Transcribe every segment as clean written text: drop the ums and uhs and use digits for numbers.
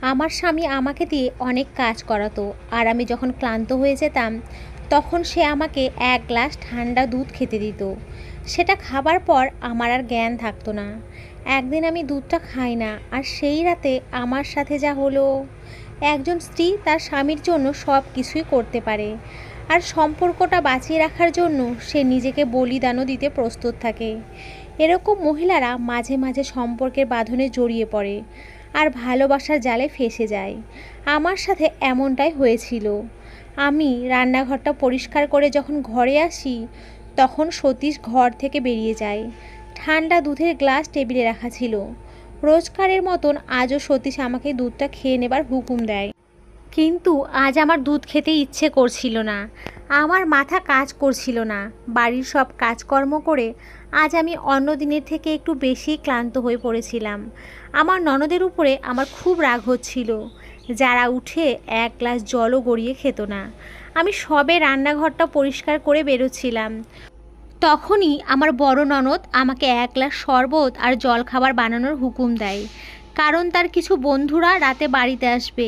আমার স্বামী আমাকে দিয়ে অনেক কাজ করাতো, আর আমি যখন ক্লান্ত হয়ে যেতাম তখন সে আমাকে এক গ্লাস ঠান্ডা দুধ খেতে দিত। সেটা খাবার পর আমার আর জ্ঞান থাকতো না। একদিন আমি দুধটা খাই না, আর সেই রাতে আমার সাথে যা হলো। একজন স্ত্রী তার স্বামীর জন্য সব কিছুই করতে পারে, আর সম্পর্কটা বাঁচিয়ে রাখার জন্য সে নিজেকে বলিদানও দিতে প্রস্তুত থাকে। এরকম মহিলারা মাঝে মাঝে সম্পর্কের বাঁধনে জড়িয়ে পড়ে আর ভালোবাসার জালে ফেঁসে যায়। আমার সাথে এমনটাই হয়েছিল। আমি রান্নাঘরটা পরিষ্কার করে যখন ঘরে আসি, তখন সতীশ ঘর থেকে বেরিয়ে যায়। ঠান্ডা দুধের গ্লাস টেবিলে রাখা ছিল। রোজকারের মতন আজও সতীশ আমাকে দুধটা খেয়ে নেবার হুকুম দেয়। কিন্তু আজ আমার দুধ খেতে ইচ্ছে করছিল না। আমার মাথা কাজ করছিল না। বাড়ির সব কাজকর্ম করে আজ আমি অন্য দিনের থেকে একটু বেশি ক্লান্ত হয়ে পড়েছিলাম। আমার ননদের উপরে আমার খুব রাগ হচ্ছিল, যারা উঠে এক গ্লাস জলও গড়িয়ে খেত না। আমি সবে রান্নাঘরটা পরিষ্কার করে বেরোচ্ছিলাম, তখনই আমার বড় ননদ আমাকে এক গ্লাস শরবত আর জলখাবার বানানোর হুকুম দেয়, কারণ তার কিছু বন্ধুরা রাতে বাড়িতে আসবে।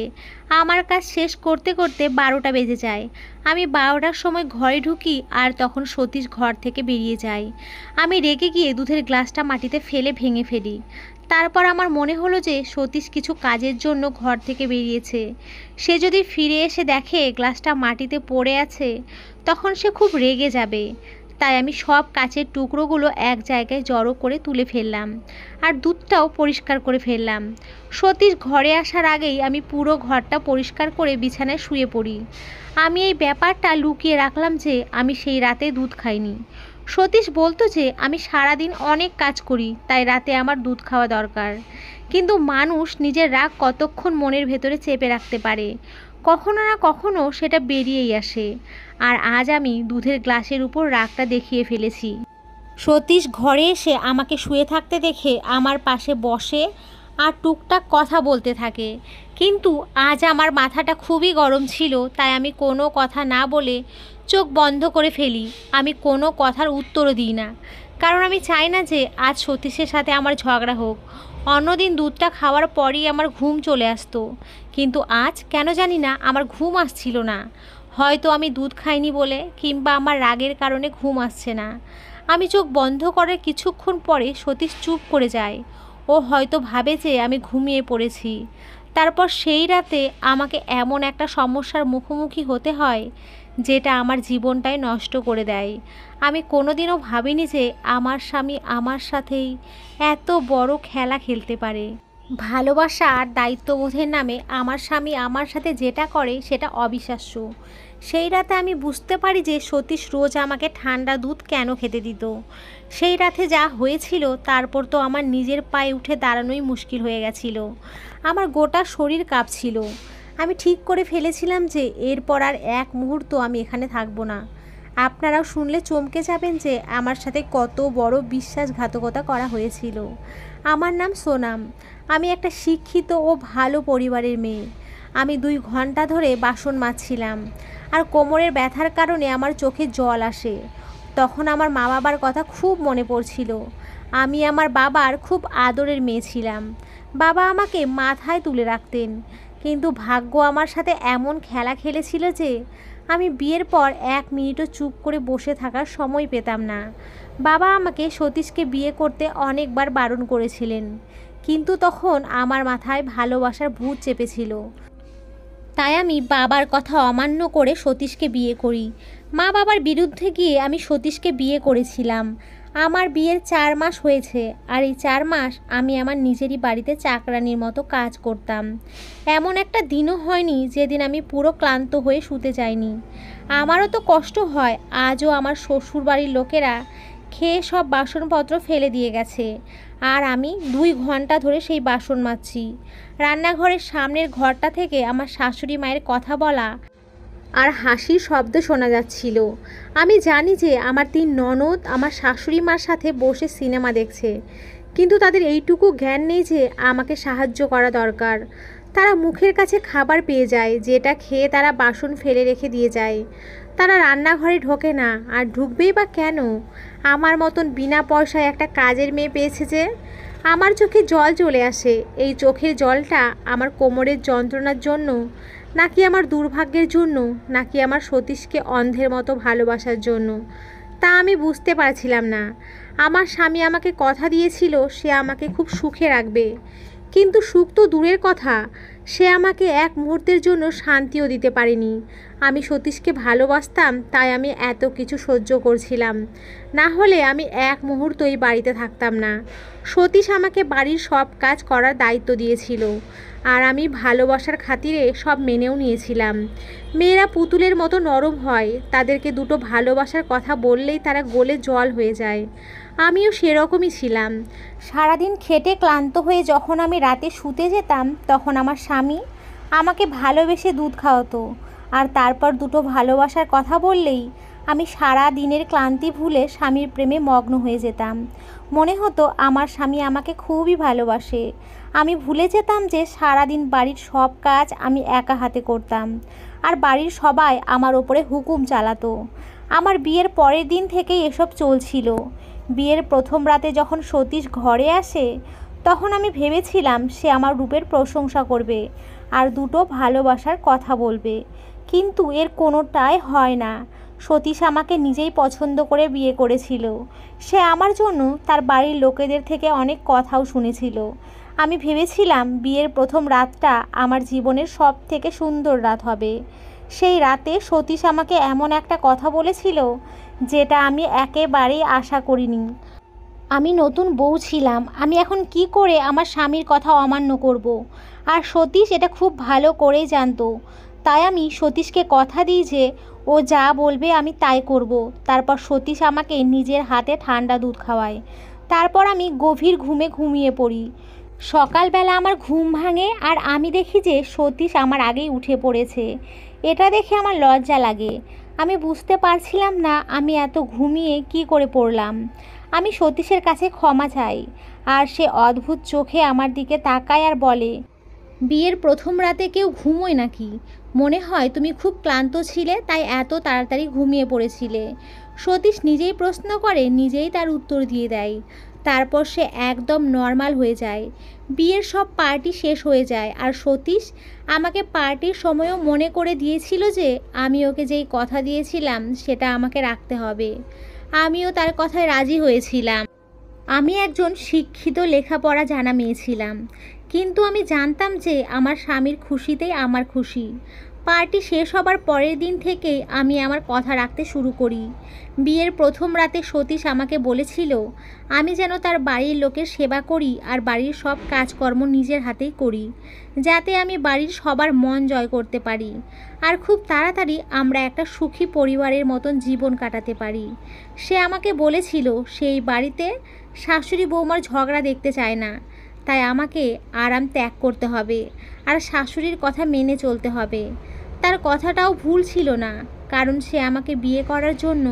আমার কাজ শেষ করতে করতে 12টা বেজে যায়। আমি 12টার সময় ঘরে ঢুকি, আর তখন সতীশ ঘর থেকে বেরিয়ে যায়। আমি রেগে গিয়ে দুধের গ্লাসটা মাটিতে ফেলে ভেঙে ফেলি। তারপর আমার মনে হলো যে সতীশ কিছু কাজের জন্য ঘর থেকে বেরিয়েছে। সে যদি ফিরে এসে দেখে গ্লাসটা মাটিতে পড়ে আছে, তখন সে খুব রেগে যাবে। তাই আমি সব কাচের টুকরোগুলো এক জায়গায় জড়ো করে তুলে ফেললাম, আর দুধটাও পরিষ্কার করে ফেললাম। সতীশ ঘরে আসার আগেই আমি পুরো ঘরটা পরিষ্কার করে বিছানায় শুয়ে পড়ি। আমি এই ব্যাপারটা লুকিয়ে রাখলাম যে আমি সেই রাতে দুধ খাইনি। সতীশ বলতো যে আমি সারাদিন অনেক কাজ করি, তাই রাতে আমার দুধ খাওয়া দরকার। কিন্তু মানুষ নিজের রাগ কতক্ষণ মনের ভেতরে চেপে রাখতে পারে, কখনো না কখনো সেটা বেরিয়েই আসে। আর আজ আমি দুধের গ্লাসের উপর রাগটা দেখিয়ে ফেলেছি। সতীশ ঘরে এসে আমাকে শুয়ে থাকতে দেখে আমার পাশে বসে আর টুকটাক কথা বলতে থাকে। কিন্তু আজ আমার মাথাটা খুবই গরম ছিল, তাই আমি কোনো কথা না বলে চোখ বন্ধ করে ফেলি। আমি কোনো কথার উত্তরও দিই না, কারণ আমি চাই না যে আজ সতীশের সাথে আমার ঝগড়া হোক। অন্যদিন দুধটা খাওয়ার পরই আমার ঘুম চলে আসতো, কিন্তু আজ কেন জানি না আমার ঘুম আসছিল না। হয়তো আমি দুধ খাইনি বলে, কিংবা আমার রাগের কারণে ঘুম আসছে না। আমি চোখ বন্ধ করে কিছুক্ষণ পরে সতীশ চুপ করে যায়। ও হয়তো ভাবে যে আমি ঘুমিয়ে পড়েছি। তারপর সেই রাতে আমাকে এমন একটা সমস্যার মুখোমুখি হতে হয়, যেটা আমার জীবনটাই নষ্ট করে দেয়। আমি কোনোদিনও ভাবিনি যে আমার স্বামী আমার সাথেই এত বড় খেলা খেলতে পারে। ভালোবাসা আর দায়িত্ববোধের নামে আমার স্বামী আমার সাথে যেটা করে সেটা অবিশ্বাস্য। সেই রাতে আমি বুঝতে পারি যে সতীশ রোজ আমাকে ঠান্ডা দুধ কেন খেতে দিত। সেই রাতে যা হয়েছিল, তারপর তো আমার নিজের পায়ে উঠে দাঁড়ানোই মুশকিল হয়ে গেছিল। আমার গোটা শরীর কাঁপছিল। আমি ঠিক করে ফেলেছিলাম যে এরপর আর এক মুহূর্ত আমি এখানে থাকবো না। আপনারাও শুনলে চমকে যাবেন যে আমার সাথে কত বড় বিশ্বাসঘাতকতা করা হয়েছিল। আমার নাম সোনাম। আমি একটা শিক্ষিত ও ভালো পরিবারের মেয়ে। আমি 2 ঘন্টা ধরে বাসন মাজছিলাম, আর কোমরের ব্যথার কারণে আমার চোখে জল আসে। তখন আমার মা বাবার কথা খুব মনে পড়ছিল। আমি আমার বাবার খুব আদরের মেয়ে ছিলাম। বাবা আমাকে মাথায় তুলে রাখতেন, কিন্তু ভাগ্য আমার সাথে এমন খেলা খেলেছিল যে আমি বিয়ের পর 1 মিনিটও চুপ করে বসে থাকার সময় পেতাম না। বাবা আমাকে সতীশকে বিয়ে করতে অনেকবার বারণ করেছিলেন, কিন্তু তখন আমার মাথায় ভালোবাসার ভূত চেপেছিল। তাই আমি বাবার কথা অমান্য করে সতীশকে বিয়ে করি। মা বাবার বিরুদ্ধে গিয়ে আমি সতীশকে বিয়ে করেছিলাম। আমার বিয়ের 4 মাস হয়েছে, আর এই 4 মাস আমি আমার নিজেরই বাড়িতে চাকরানির মতো কাজ করতাম। এমন একটা দিনও হয়নি যেদিন আমি পুরো ক্লান্ত হয়ে শুতে যাইনি। আমারও তো কষ্ট হয়। আজও আমার শ্বশুর বাড়ির লোকেরা খেয়ে সব বাসনপত্র ফেলে দিয়ে গেছে, আর আমি 2 ঘন্টা ধরে সেই বাসন মাজছি। রান্নাঘরের সামনের ঘরটা থেকে আমার শাশুড়ি মায়ের কথা বলা আর হাসির শব্দ শোনা যাচ্ছিল। আমি জানি যে আমার 3 ননদ আমার শাশুড়ি মার সাথে বসে সিনেমা দেখছে, কিন্তু তাদের এইটুকু জ্ঞান নেই যে আমাকে সাহায্য করা দরকার। তারা মুখের কাছে খাবার পেয়ে যায়, যেটা খেয়ে তারা বাসন ফেলে রেখে দিয়ে যায়। তারা রান্নাঘরে ঢোকে না, আর ঢুকবেই বা কেন? আমার মতন বিনা পয়সায় একটা কাজের মেয়ে পেয়েছে যে। আমার চোখে জল চলে আসে। এই চোখের জলটা আমার কোমরের যন্ত্রণার জন্য, নাকি আমার দুর্ভাগ্যের জন্য, নাকি আমার সতীশকে অন্ধের মতো ভালোবাসার জন্য, তা আমি বুঝতে পারছিলাম না। আমার স্বামী আমাকে কথা দিয়েছিল সে আমাকে খুব সুখে রাখবে, কিন্তু সুখ তো দূরের কথা, সে আমাকে এক মুহূর্তের জন্য শান্তিও দিতে পারেনি। আমি সতীশকে ভালোবাসতাম, তাই আমি এত কিছু সহ্য করছিলাম, না হলে আমি এক মুহূর্তই বাড়িতে থাকতাম না। সতীশ আমাকে বাড়ির সব কাজ করার দায়িত্ব দিয়েছিল, আর আমি ভালোবাসার খাতিরে সব মেনেও নিয়েছিলাম। মেয়েরা পুতুলের মতো নরম হয়, তাদেরকে দুটো ভালোবাসার কথা বললেই তারা গলে জল হয়ে যায়। আমিও সেরকমই ছিলাম। সারাদিন খেটে ক্লান্ত হয়ে যখন আমি রাতে শুতে যেতাম, তখন আমার স্বামী আমাকে ভালোবেসে দুধ খাওয়াতো, আর তারপর দুটো ভালোবাসার কথা বললেই আমি সারা দিনের ক্লান্তি ভুলে স্বামীর প্রেমে মগ্ন হয়ে যেতাম। মনে হতো আমার স্বামী আমাকে খুবই ভালোবাসে। আমি ভুলে যেতাম যে সারাদিন বাড়ির সব কাজ আমি একা হাতে করতাম, আর বাড়ির সবাই আমার ওপরে হুকুম চালাতো। আমার বিয়ের পরের দিন থেকেই এসব চলছিল। বিয়ের প্রথম রাতে যখন সতীশ ঘরে আসে, তখন আমি ভেবেছিলাম সে আমার রূপের প্রশংসা করবে আর দুটো ভালোবাসার কথা বলবে, কিন্তু এর কোনোটাই হয় না। সতীশ আমাকে নিজেই পছন্দ করে বিয়ে করেছিল। সে আমার জন্য তার বাড়ির লোকেদের থেকে অনেক কথাও শুনেছিল। আমি ভেবেছিলাম বিয়ের প্রথম রাতটা আমার জীবনের সব থেকে সুন্দর রাত হবে। সেই রাতে সতীশ আমাকে এমন একটা কথা বলেছিল যেটা আমি একেবারেই আশা করিনি। আমি নতুন বউ ছিলাম, আমি এখন কি করে আমার স্বামীর কথা অমান্য করব? আর সতীশ এটা খুব ভালো করেই জানতো। তাই আমি সতীশকে কথা দিই যে ও যা বলবে আমি তাই করব। তারপর সতীশ আমাকে নিজের হাতে ঠান্ডা দুধ খাওয়ায়। তারপর আমি গভীর ঘুমে ঘুমিয়ে পড়ি। সকালবেলা আমার ঘুম ভাঙে আর আমি দেখি যে সতীশ আমার আগেই উঠে পড়েছে। এটা দেখে আমার লজ্জা লাগে। আমি বুঝতে পারছিলাম না আমি এত ঘুমিয়ে কি করে পড়লাম। আমি সতীশের কাছে ক্ষমা চাই, আর সে অদ্ভুত চোখে আমার দিকে তাকায় আর বলে, বিয়ের প্রথম রাতে কেউ ঘুমোয় নাকি? মনে হয় তুমি খুব ক্লান্ত ছিলে, তাই এত তাড়াতাড়ি ঘুমিয়ে পড়েছিলে। সতীশ নিজেই প্রশ্ন করে, নিজেই তার উত্তর দিয়ে দেয়। তারপর সে একদম নর্মাল হয়ে যায়। বিয়ের সব পার্টি শেষ হয়ে যায়, আর সতীশ আমাকে পার্টির সময়ও মনে করে দিয়েছিল যে আমি ওকে যেই কথা দিয়েছিলাম সেটা আমাকে রাখতে হবে। আমিও তার কথায় রাজি হয়েছিলাম। আমি একজন শিক্ষিত লেখাপড়া জানা মেয়ে ছিলাম, কিন্তু আমি জানতাম যে আমার স্বামীর খুশিতেই আমার খুশি। পার্টি শেষ হবার পরের দিন থেকেই আমি আমার কথা রাখতে শুরু করি। বিয়ের প্রথম রাতে সতীশ আমাকে বলেছিল আমি যেন তার বাড়ির লোকের সেবা করি আর বাড়ির সব কাজকর্ম নিজের হাতেই করি, যাতে আমি বাড়ির সবার মন জয় করতে পারি, আর খুব তাড়াতাড়ি আমরা একটা সুখী পরিবারের মতন জীবন কাটাতে পারি। সে আমাকে বলেছিল সেই বাড়িতে শাশুড়ি বৌমার ঝগড়া দেখতে চায় না, তাই আমাকে আরাম ত্যাগ করতে হবে আর শাশুড়ির কথা মেনে চলতে হবে। তার কথাটাও ভুল ছিল না, কারণ সে আমাকে বিয়ে করার জন্য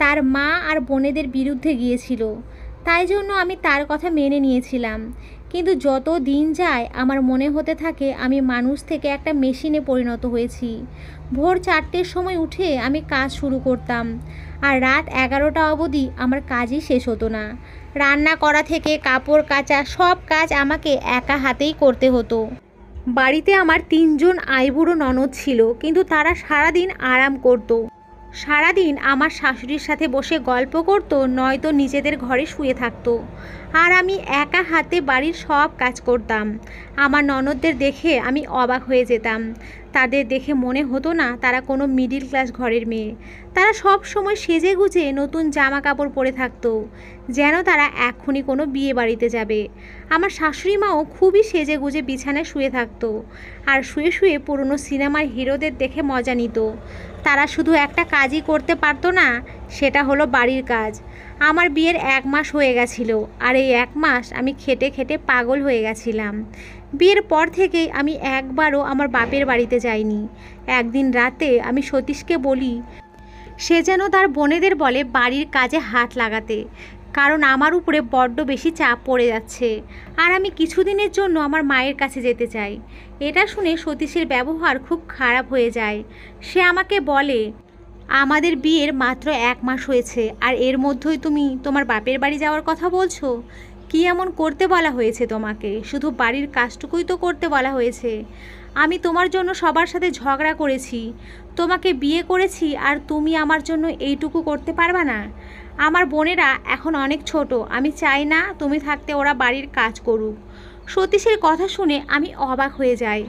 তার মা আর বোনেদের বিরুদ্ধে গিয়েছিল। তাই জন্য আমি তার কথা মেনে নিয়েছিলাম। কিন্তু যত দিন যায় আমার মনে হতে থাকে আমি মানুষ থেকে একটা মেশিনে পরিণত হয়েছি। ভোর 4টের সময় উঠে আমি কাজ শুরু করতাম, আর রাত 11টা অবধি আমার কাজই শেষ হতো না। রান্না করা থেকে কাপড় কাচা সব কাজ আমাকে একা হাতেই করতে হতো। বাড়িতে আমার 3জন আইবুড়ো ননদ ছিল, কিন্তু তারা সারাদিন আরাম করত। সারাদিন আমার শাশুড়ির সাথে বসে গল্প করত, নয়তো নিজেদের ঘরে শুয়ে থাকতো, আর আমি একা হাতে বাড়ির সব কাজ করতাম। আমার ননদদের দেখে আমি অবাক হয়ে যেতাম। তাদের দেখে মনে হতো না তারা কোনো মিডিল ক্লাস ঘরের মেয়ে। তারা সব সময় সেজে গুজে নতুন জামা কাপড় পরে থাকতো, যেন তারা এক্ষুনি কোনো বিয়ে বাড়িতে যাবে। আমার শাশুড়ি মাও খুবই সেজে গুজে বিছানায় শুয়ে থাকতো, আর শুয়ে শুয়ে পুরনো সিনেমার হিরোদের দেখে মজা নিত। তারা শুধু একটা কাজই করতে পারতো না, সেটা হলো বাড়ির কাজ। আমার বিয়ের 1 মাস হয়ে গেছিল, আর এই 1 মাস আমি খেটে খেটে পাগল হয়ে গেছিলাম। বিয়ের পর থেকেই আমি একবারও আমার বাপের বাড়িতে যাইনি। একদিন রাতে আমি সতীশকে বলি সে যেন তার বোনেদের বলে বাড়ির কাজে হাত লাগাতে, কারণ আমার উপরে বড্ড বেশি চাপ পড়ে যাচ্ছে, আর আমি কিছুদিনের জন্য আমার মায়ের কাছে যেতে চাই। এটা শুনে সতীশের ব্যবহার খুব খারাপ হয়ে যায়। সে আমাকে বলে, আমাদের বিয়ের মাত্র 1 মাস হয়েছে, আর এর মধ্যেই তুমি তোমার বাপের বাড়ি যাওয়ার কথা বলছো? কি এমন করতে বলা হয়েছে তোমাকে? শুধু বাড়ির কাজটুকুই তো করতে বলা হয়েছে। আমি তোমার জন্য সবার সাথে ঝগড়া করেছি, তোমাকে বিয়ে করেছি, আর তুমি আমার জন্য এইটুকু করতে পারবা না? আমার বোনেরা এখন অনেক ছোট, আমি চাই না তুমি থাকতে ওরা বাড়ির কাজ করুক। সতীশের কথা শুনে আমি অবাক হয়ে যাই।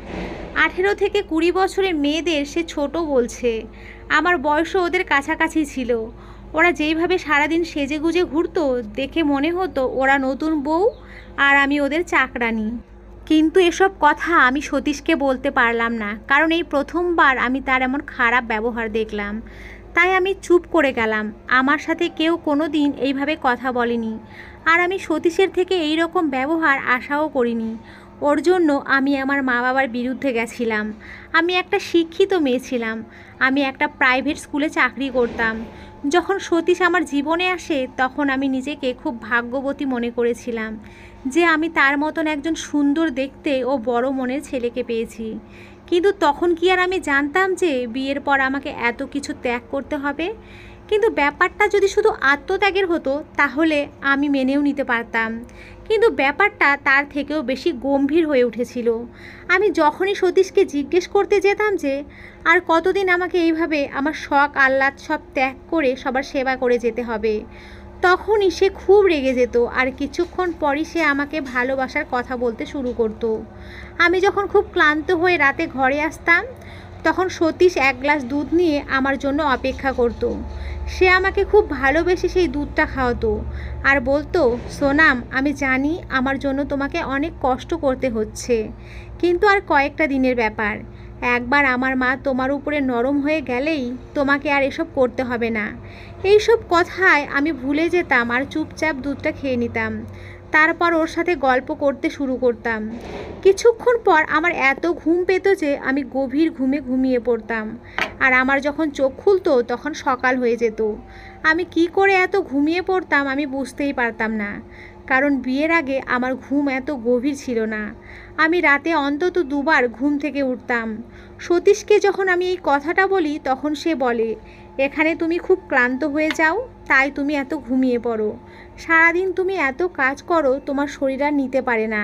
18 থেকে 20 বছরের মেয়েদের সে ছোট বলছে। আমার বয়সও ওদের কাছাকাছি ছিল। ওরা যেইভাবে সারাদিন সেজেগুজে ঘুরতো, দেখে মনে হতো ওরা নতুন বউ আর আমি ওদের চাকরানি। কিন্তু এসব কথা আমি সতীশকে বলতে পারলাম না, কারণ এই প্রথমবার আমি তার এমন খারাপ ব্যবহার দেখলাম। তাই আমি চুপ করে গেলাম। আমার সাথে কেউ কোনো দিন এইভাবে কথা বলেনি, আর আমি সতীশের থেকে এই রকম ব্যবহার আশাও করিনি। ওর জন্য আমি আমার মা বাবার বিরুদ্ধে গেছিলাম। আমি একটা শিক্ষিত মেয়ে ছিলাম, আমি একটা প্রাইভেট স্কুলে চাকরি করতাম। যখন সতীশ আমার জীবনে আসে তখন আমি নিজেকে খুব ভাগ্যবতী মনে করেছিলাম যে আমি তার মতন একজন সুন্দর দেখতে ও বড় মনের ছেলেকে পেয়েছি। কিন্তু তখন কি আর আমি জানতাম যে বিয়ের পর আমাকে এত কিছু ত্যাগ করতে হবে? কিন্তু ব্যাপারটা যদি শুধু আত্মত্যাগের হতো তাহলে আমি মেনেও নিতে পারতাম, কিন্তু ব্যাপারটা তার থেকেও বেশি গম্ভীর হয়ে উঠেছিল। আমি যখনই সতীশকে জিজ্ঞেস করতে যেতাম যে আর কতদিন আমাকে এইভাবে আমার শখ আহ্লাদ সব ত্যাগ করে সবার সেবা করে যেতে হবে, তখনই সে খুব রেগে যেত, আর কিছুক্ষণ পরই সে আমাকে ভালোবাসার কথা বলতে শুরু করতো। আমি যখন খুব ক্লান্ত হয়ে রাতে ঘরে আসতাম তখন সতীশ এক গ্লাস দুধ নিয়ে আমার জন্য অপেক্ষা করত। সে আমাকে খুব ভালোবেসে সেই দুধটা খাওয়াতো আর বলতো, সোনাম, আমি জানি আমার জন্য তোমাকে অনেক কষ্ট করতে হচ্ছে, কিন্তু আর কয়েকটা দিনের ব্যাপার। একবার আমার মা তোমার উপরে নরম হয়ে গেলেই তোমাকে আর এসব করতে হবে না। এইসব কথায় আমি ভুলে যেতাম আর চুপচাপ দুধটা খেয়ে নিতাম। তারপর ওর সাথে গল্প করতে শুরু করতাম। কিছুক্ষণ পর আমার এত ঘুম পেত যে আমি গভীর ঘুমে ঘুমিয়ে পড়তাম, আর আমার যখন চোখ খুলতো তখন সকাল হয়ে যেত। আমি কি করে এত ঘুমিয়ে পড়তাম আমি বুঝতেই পারতাম না, কারণ বিয়ের আগে আমার ঘুম এত গভীর ছিল না। আমি রাতে অন্তত 2বার ঘুম থেকে উঠতাম। সতীশকে যখন আমি এই কথাটা বলি তখন সে বলে, এখানে তুমি খুব ক্লান্ত হয়ে যাও, তাই তুমি এত ঘুমিয়ে পড়ো। সারাদিন তুমি এত কাজ করো, তোমার শরীর আর নিতে পারে না।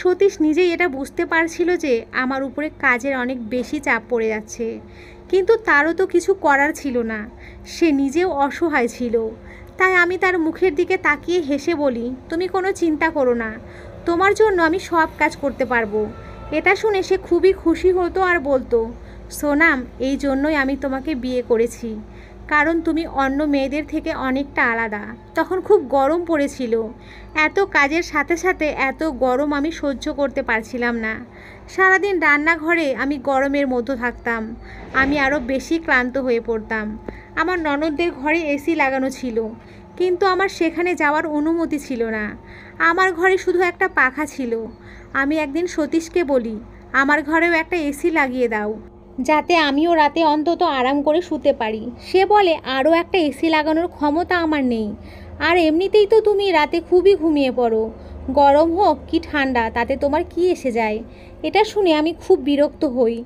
সতীশ নিজেই এটা বুঝতে পারছিল যে আমার উপরে কাজের অনেক বেশি চাপ পড়ে যাচ্ছে, কিন্তু তারও তো কিছু করার ছিল না। সে নিজেও অসহায় ছিল। তাই আমি তার মুখের দিকে তাকিয়ে হেসে বলি, তুমি কোনো চিন্তা করো না, তোমার জন্য আমি সব কাজ করতে পারবো। এটা শুনে সে খুবই খুশি হতো আর বলতো, সোনাম, এই জন্যই আমি তোমাকে বিয়ে করেছি, কারণ তুমি অন্য মেয়েদের থেকে অনেকটা আলাদা। তখন খুব গরম পড়েছিল। এত কাজের সাথে সাথে এত গরম আমি সহ্য করতে পারছিলাম না। সারাদিন রান্নাঘরে আমি গরমের মধ্যে থাকতাম। আমি আরও বেশি ক্লান্ত হয়ে পড়তাম। আমার ননদদের ঘরে এসি লাগানো ছিল, কিন্তু আমার সেখানে যাওয়ার অনুমতি ছিল না। আমার ঘরে শুধু একটা পাখা ছিল। আমি একদিন সতীশকে বলি, আমার ঘরেও একটা এসি লাগিয়ে দাও, যাতে আমিও রাতে অন্তত আরাম করে শুতে পারি। সে বলে, আরও একটা এসি লাগানোর ক্ষমতা আমার নেই, আর এমনিতেই তো তুমি রাতে খুবই ঘুমিয়ে পড়ো, গরম হোক কি ঠান্ডা তাতে তোমার কি এসে যায়। এটা শুনে আমি খুব বিরক্ত হই।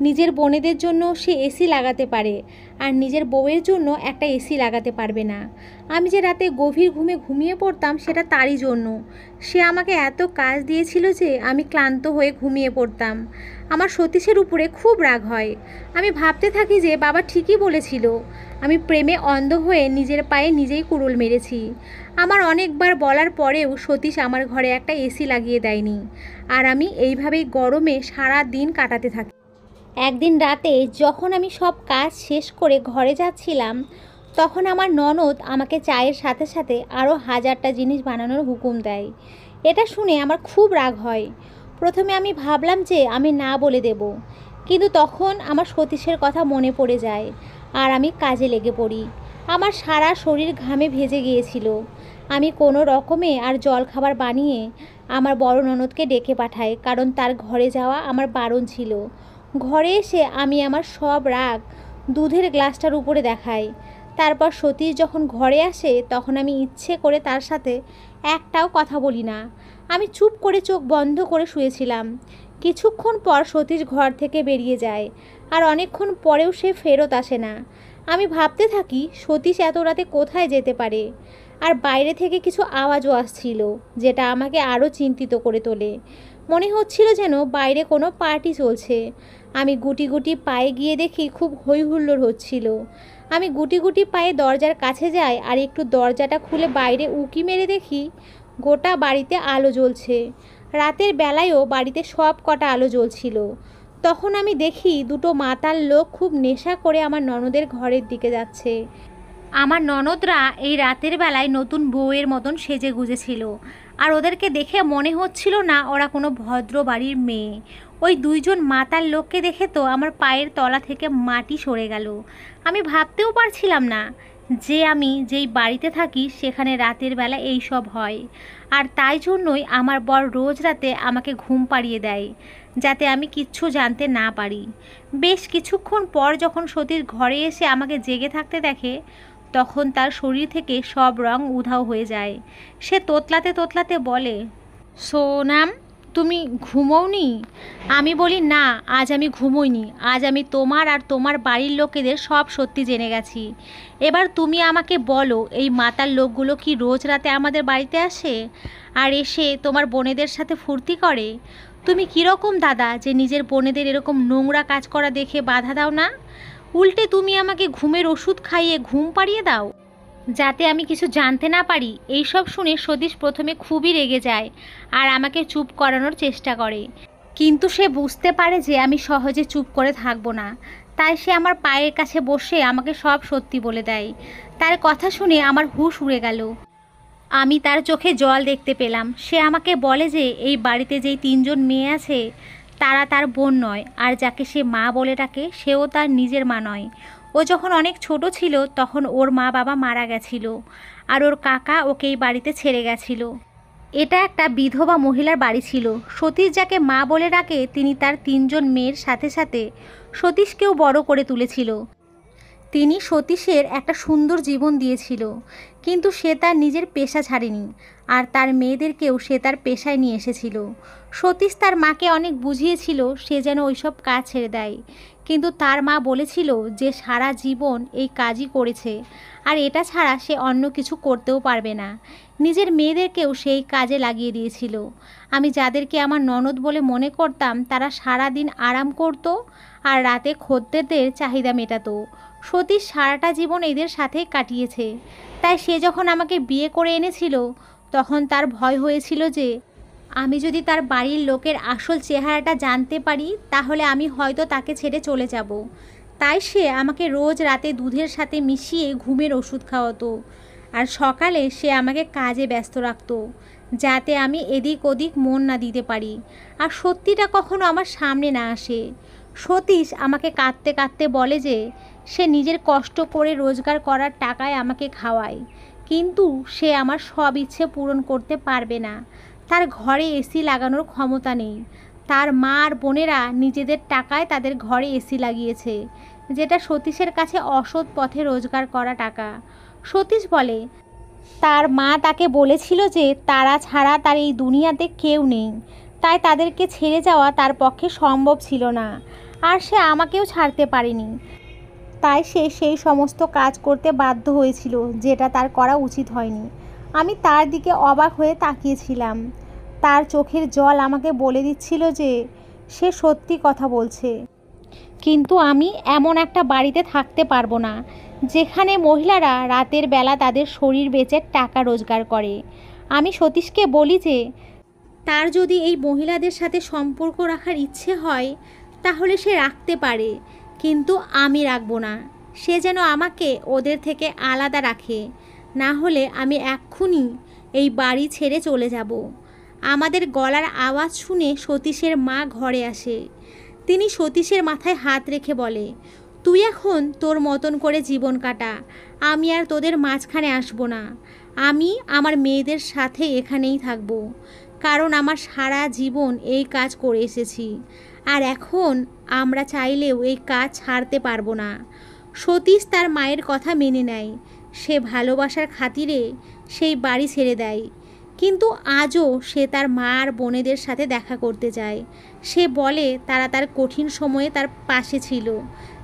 নিজের বোনেদের জন্য সে এসি লাগাতে পারে, আর নিজের বউয়ের জন্য একটা এসি লাগাতে পারবে না। আমি যে রাতে গভীর ঘুমে ঘুমিয়ে পড়তাম সেটা তারই জন্য। সে আমাকে এত কাজ দিয়েছিল যে আমি ক্লান্ত হয়ে ঘুমিয়ে পড়তাম। আমার সতীশের উপরে খুব রাগ হয়। আমি ভাবতে থাকি যে বাবা ঠিকই বলেছিল, আমি প্রেমে অন্ধ হয়ে নিজের পায়ে নিজেই কুড়ুল মেরেছি। আমার অনেকবার বলার পরেও সতীশ আমার ঘরে একটা এসি লাগিয়ে দেয়নি, আর আমি এইভাবেই গরমে সারা দিন কাটাতে থাকি। একদিন রাতে যখন আমি সব কাজ শেষ করে ঘরে যাচ্ছিলাম তখন আমার ননদ আমাকে চায়ের সাথে সাথে আরও 1000টা জিনিস বানানোর হুকুম দেয়। এটা শুনে আমার খুব রাগ হয়। প্রথমে আমি ভাবলাম যে আমি না বলে দেব, কিন্তু তখন আমার সতীশের কথা মনে পড়ে যায় আর আমি কাজে লেগে পড়ি। আমার সারা শরীর ঘামে ভেজে গিয়েছিল। আমি কোনো রকমে আর জলখাবার বানিয়ে আমার বড় ননদকে ডেকে পাঠাই, কারণ তার ঘরে যাওয়া আমার বারণ ছিল। ঘরে এসে আমি আমার সব রাগ দুধের গ্লাসটার উপরে দেখাই। তারপর সতীশ যখন ঘরে আসে তখন আমি ইচ্ছে করে তার সাথে একটাও কথা বলি না। আমি চুপ করে চোখ বন্ধ করে শুয়েছিলাম। কিছুক্ষণ পর সতীশ ঘর থেকে বেরিয়ে যায়, আর অনেকক্ষণ পরেও সে ফেরত আসে না। আমি ভাবতে থাকি সতীশ এত রাতে কোথায় যেতে পারে। আর বাইরে থেকে কিছু আওয়াজও আসছিল, যেটা আমাকে আরও চিন্তিত করে তোলে। মনে হচ্ছিল যেন বাইরে কোনো পার্টি চলছে। আমি গুটি গুটি পায়ে গিয়ে দেখি খুব হই হুল্লোড় হচ্ছিল। আমি গুটি গুটি পায়ে দরজার কাছে যাই আর একটু দরজাটা খুলে বাইরে উঁকি মেরে দেখি গোটা বাড়িতে আলো জ্বলছে। রাতের বেলায়ও বাড়িতে সব কটা আলো জ্বলছিল। তখন আমি দেখি দুটো মাতাল লোক খুব নেশা করে আমার ননদের ঘরের দিকে যাচ্ছে। আমার ননদরা এই রাতের বেলায় নতুন বউয়ের মতন সেজে গুজেছিল, আর ওদেরকে দেখে মনে হচ্ছিল না ওরা কোনো ভদ্র বাড়ির মেয়ে। ওই দুইজন মাতাল লোককে দেখে তো আমার পায়ের তলা থেকে মাটি সরে গেল। আমি ভাবতেও পারছিলাম না যে আমি যেই বাড়িতে থাকি সেখানে রাতের বেলা এই সব হয়। আর তাই জন্যই আমার বর রোজ রাতে আমাকে ঘুম পাড়িয়ে দেয়, যাতে আমি কিচ্ছু জানতে না পারি। বেশ কিছুক্ষণ পর যখন সতীর ঘরে এসে আমাকে জেগে থাকতে দেখে, তখন তার শরীর থেকে সব রং উধাও হয়ে যায়। সে তোতলাতে তোতলাতে বলে, সোনাম, তুমি ঘুমোওনি? আমি বলি, না, আজ আমি ঘুমোইনি। আজ আমি তোমার আর তোমার বাড়ির লোকেদের সব সত্যি জেনে গেছি। এবার তুমি আমাকে বলো, এই মাতাল লোকগুলো কি রোজ রাতে আমাদের বাড়িতে আসে আর এসে তোমার বোনেদের সাথে ফুর্তি করে? তুমি কীরকম দাদা যে নিজের বোনেদের এরকম নোংরা কাজ করা দেখে বাধা দাও না? উল্টে তুমি আমাকে ঘুমের ওষুধ খাইয়ে ঘুম পাড়িয়ে দাও, যাতে আমি কিছু জানতে না পারি। এইসব শুনে সতীশ প্রথমে খুবই রেগে যায় আর আমাকে চুপ করানোর চেষ্টা করে, কিন্তু সে বুঝতে পারে যে আমি সহজে চুপ করে থাকবো না। তাই সে আমার পায়ের কাছে বসে আমাকে সব সত্যি বলে দেয়। তার কথা শুনে আমার হুঁশ উড়ে গেল। আমি তার চোখে জল দেখতে পেলাম। সে আমাকে বলে যে এই বাড়িতে যেই 3জন মেয়ে আছে তারা তার বোন নয়, আর যাকে সে মা বলে ডাকে সেও তার নিজের মা নয়। ও যখন অনেক ছোট ছিল তখন ওর মা বাবা মারা গেছিল, আর ওর কাকা ওকে এই বাড়িতে ছেড়ে গেছিল। এটা একটা বিধবা মহিলার বাড়ি ছিল। সতীশ যাকে মা বলে ডাকে তিনি তার 3জন মেয়ের সাথে সাথে সতীশকেও বড় করে তুলেছিল। তিনি সতীশের একটা সুন্দর জীবন দিয়েছিল, কিন্তু সে তার নিজের পেশা ছাড়েনি, আর তার মেয়েদেরকেও সে তার পেশায় নিয়ে এসেছিল। সতীশ তার মাকে অনেক বুঝিয়েছিল সে যেন ওইসব কাজ ছেড়ে দেয়, কিন্তু তার মা বলেছিল যে সারা জীবন এই কাজই করেছে, আর এটা ছাড়া সে অন্য কিছু করতেও পারবে না। নিজের মেয়েদেরকেও সেই কাজে লাগিয়ে দিয়েছিল। আমি যাদেরকে আমার ননদ বলে মনে করতাম তারা সারা দিন আরাম করত আর রাতে খদ্দেরদের চাহিদা মেটাতো। সতীশ সারাটা জীবন এদের সাথেই কাটিয়েছে। তাই সে যখন আমাকে বিয়ে করে এনেছিল তখন তার ভয় হয়েছিল যে আমি যদি তার বাড়ির লোকের আসল চেহারাটা জানতে পারি তাহলে আমি হয়তো তাকে ছেড়ে চলে যাব। তাই সে আমাকে রোজ রাতে দুধের সাথে মিশিয়ে ঘুমের ওষুধ খাওয়াতো, আর সকালে সে আমাকে কাজে ব্যস্ত রাখতো, যাতে আমি এদিক ওদিক মন না দিতে পারি আর সত্যিটা কখনো আমার সামনে না আসে। সতীশ আমাকে কাঁদতে কাঁদতে বলে যে সে নিজের কষ্ট করে রোজগার করার টাকায় আমাকে খাওয়ায়, কিন্তু সে আমার সব ইচ্ছে পূরণ করতে পারবে না। তার ঘরে এসি লাগানোর ক্ষমতা নেই। তার মা আর বোনেরা নিজেদের টাকায় তাদের ঘরে এসি লাগিয়েছে, যেটা সতীশের কাছে অসৎ পথে রোজগার করা টাকা। সতীশ বলে তার মা তাকে বলেছিল যে তারা ছাড়া তার এই দুনিয়াতে কেউ নেই, তাই তাদেরকে ছেড়ে যাওয়া তার পক্ষে সম্ভব ছিল না, আর সে আমাকেও ছাড়তে পারেনি। তাই সে সেই সমস্ত কাজ করতে বাধ্য হয়েছিল যেটা তার করা উচিত হয়নি। আমি তার দিকে অবাক হয়ে তাকিয়েছিলাম। তার চোখের জল আমাকে বলে দিচ্ছিল যে সে সত্যি কথা বলছে। কিন্তু আমি এমন একটা বাড়িতে থাকতে পারবো না যেখানে মহিলারা রাতের বেলা তাদের শরীর বেচে টাকা রোজগার করে। আমি সতীশকে বলি যে তার যদি এই মহিলাদের সাথে সম্পর্ক রাখার ইচ্ছে হয় তাহলে সে রাখতে পারে, কিন্তু আমি রাখবো না। সে যেন আমাকে ওদের থেকে আলাদা রাখে, না হলে আমি এক্ষুনি এই বাড়ি ছেড়ে চলে যাব। আমাদের গলার আওয়াজ শুনে সতীশের মা ঘরে আসে। তিনি সতীশের মাথায় হাত রেখে বলে, তুই এখন তোর মতন করে জীবন কাটা, আমি আর তোদের মাঝখানে আসবো না। আমি আমার মেয়েদের সাথে এখানেই থাকবো, কারণ আমার সারা জীবন এই কাজ করে এসেছি, আর এখন আমরা চাইলেও এই কাজ ছাড়তে পারবো না। সতীশ তার মায়ের কথা মেনে নেয়। সে ভালোবাসার খাতিরে সেই বাড়ি ছেড়ে দেয়, কিন্তু আজও সে তার মা আর বোনেদের সাথে দেখা করতে যায়। সে বলে তারা তার কঠিন সময়ে তার পাশে ছিল,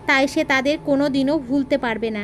তাই সে তাদের কোনো দিনও ভুলতে পারবে না।